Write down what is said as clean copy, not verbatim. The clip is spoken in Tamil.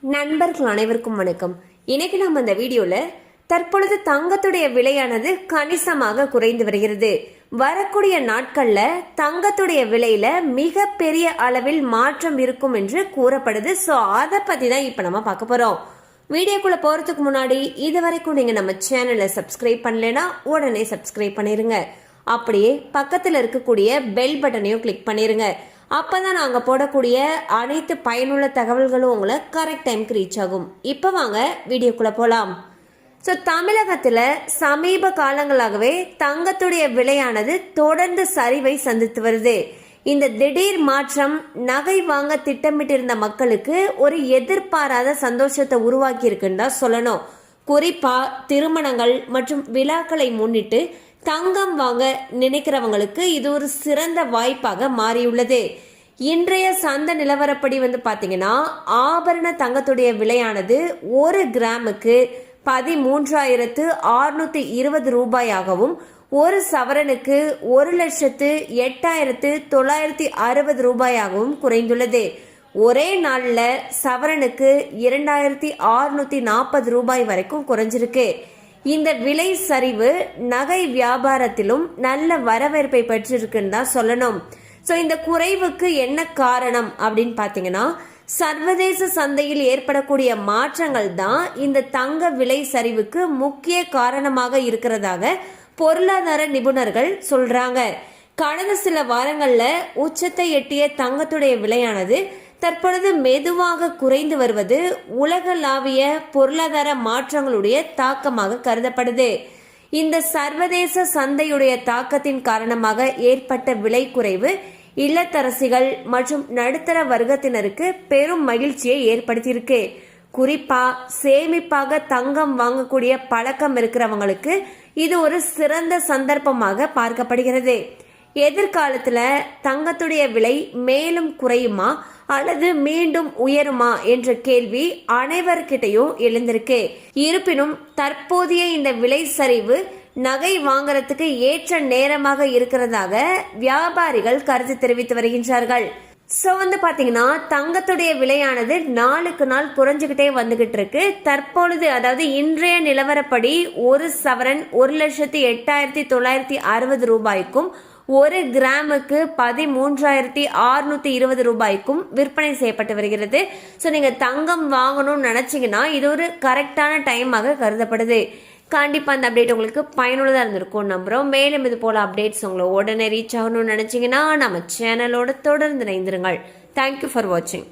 நண்பர்கள் அனைவருக்கும் வணக்கம். இன்னைக்கு நம்ம இந்த வீடியோல தற்பொழுது தங்கத்துடைய விலையானது கணிசமாக குறைந்து வருகிறது. வரக்கூடிய நாட்கள்ல தங்கத்துடைய விலையில மிக பெரிய அளவில் மாற்றம் இருக்கும் என்று கூறப்படுது. சோ அதை பத்தி தான் இப்ப நம்ம பார்க்க போறோம். வீடியோக்குள்ள போறதுக்கு முன்னாடி இதுவரைக்கும் நீங்க நம்ம சேனலை சப்ஸ்கிரைப் பண்ணலைன்னா உடனே சப்ஸ்கிரைப் பண்ணிருங்க. அப்படியே பக்கத்துல இருக்கக்கூடிய பெல் பட்டனையும் கிளிக் பண்ணிருங்க. அப்பதான் நாங்க போடக்கூடிய அனைத்து பயனுள்ள தகவல்களும் உங்களை கரெக்ட் டைம்க்கு ரீச் ஆகும். இப்ப வாங்க வீடியோக்குள்ள போலாம். ஸோ தமிழகத்துல சமீப காலங்களாகவே தங்கத்துடைய விலையானது தொடர்ந்து சரிவை சந்தித்து வருது. இந்த திடீர் மாற்றம் நகை வாங்க திட்டமிட்டிருந்த மக்களுக்கு ஒரு எதிர்பாராத சந்தோஷத்தை உருவாக்கி இருக்குன்னு தான் சொல்லணும். குறிப்பா திருமணங்கள் மற்றும் விழாக்களை முன்னிட்டு தங்கம் வாங்க நினைக்கிறவங்களுக்கு இது ஒரு சிறந்த வாய்ப்பாக மாறியுள்ளது. இன்றைய சந்தை நிலவரப்படி பாத்தீங்கன்னா ஆபரண தங்கத்துடைய விலையானது 1 கிராமுக்கு 13,620 ரூபாயாகவும் 1 சவரனுக்கு 1,08,960 ரூபாயாகவும் குறைந்துள்ளது. ஒரே நாள்ல சவரனுக்கு 2,640 ரூபாய் வரைக்கும் குறைஞ்சிருக்கு. இந்த விலை சரிவு நகை வியாபாரத்திலும் நல்ல வரவேற்பை பெற்றிருக்குன்னு தான் சொல்லணும். ஸோ இந்த குறைவுக்கு என்ன காரணம் அப்படின்னு பார்த்தீங்கன்னா சர்வதேச சந்தையில் ஏற்படக்கூடிய மாற்றங்கள் தான் இந்த தங்க விலை சரிவுக்கு முக்கிய காரணமாக இருக்கிறதாக பொருளாதார நிபுணர்கள் சொல்றாங்க. கடந்த சில வாரங்கள்ல உச்சத்தை எட்டிய தங்கத்துடைய விலையானது தற்பொழுது மெதுவாக குறைந்து வருவது உலகளாவிய பொருளாதார மாற்றங்களுடைய தாக்கமாக கருதப்படுது. இந்த சர்வதேச சந்தையுடைய தாக்கத்தின் காரணமாக ஏற்பட்ட விலை குறைவு இல்லத்தரசிகள் மற்றும் நடுத்தர வர்க்கத்தினருக்கு பெரும் மகிழ்ச்சியை ஏற்படுத்தியிருக்கு. குறிப்பா சேமிப்பாக தங்கம் வாங்கக்கூடிய பழக்கம் இருக்கிறவங்களுக்கு இது ஒரு சிறந்த சந்தர்ப்பமாக பார்க்கப்படுகிறது. எதிர்காலத்துல தங்கத்துடைய விலை மேலும் குறையுமா அல்லது மீண்டும் உயருமா என்ற கேள்வி அனைவர்கிட்டையும் எழுந்திருக்கு. இருப்பினும் தற்போதைய இந்த விலை சரிவு நகை வாங்கறதுக்கு ஏற்ற நேரமாக இருக்கிறதாக வியாபாரிகள் கருத்து தெரிவித்து வருகின்றார்கள். சோ பாத்தீங்கன்னா தங்கத்துடைய விலையானது நாளுக்கு நாள் குறைஞ்சுகிட்டே வந்துகிட்டு இருக்கு. தற்பொழுது அதாவது இன்றைய நிலவரப்படி 1 சவரன் 1,08,960 ரூபாய்க்கும் 1 கிராமுக்கு 13,620 ரூபாய்க்கும் விற்பனை செய்யப்பட்டு வருகிறது. ஸோ நீங்க தங்கம் வாங்கணும்னு நினைச்சீங்கன்னா இது ஒரு கரெக்டான டைமாக கருதப்படுது. கண்டிப்பா அந்த அப்டேட் உங்களுக்கு பயனுள்ளதா இருந்திருக்கும் நம்புறோம். மேலும் இது போல அப்டேட்ஸ் உங்களை உடனே ரீச் ஆகணும்னு நினைச்சீங்கன்னா நம்ம சேனலோட தொடர்ந்து இணைந்திருங்கள். தேங்க்யூ ஃபார் வாட்சிங்.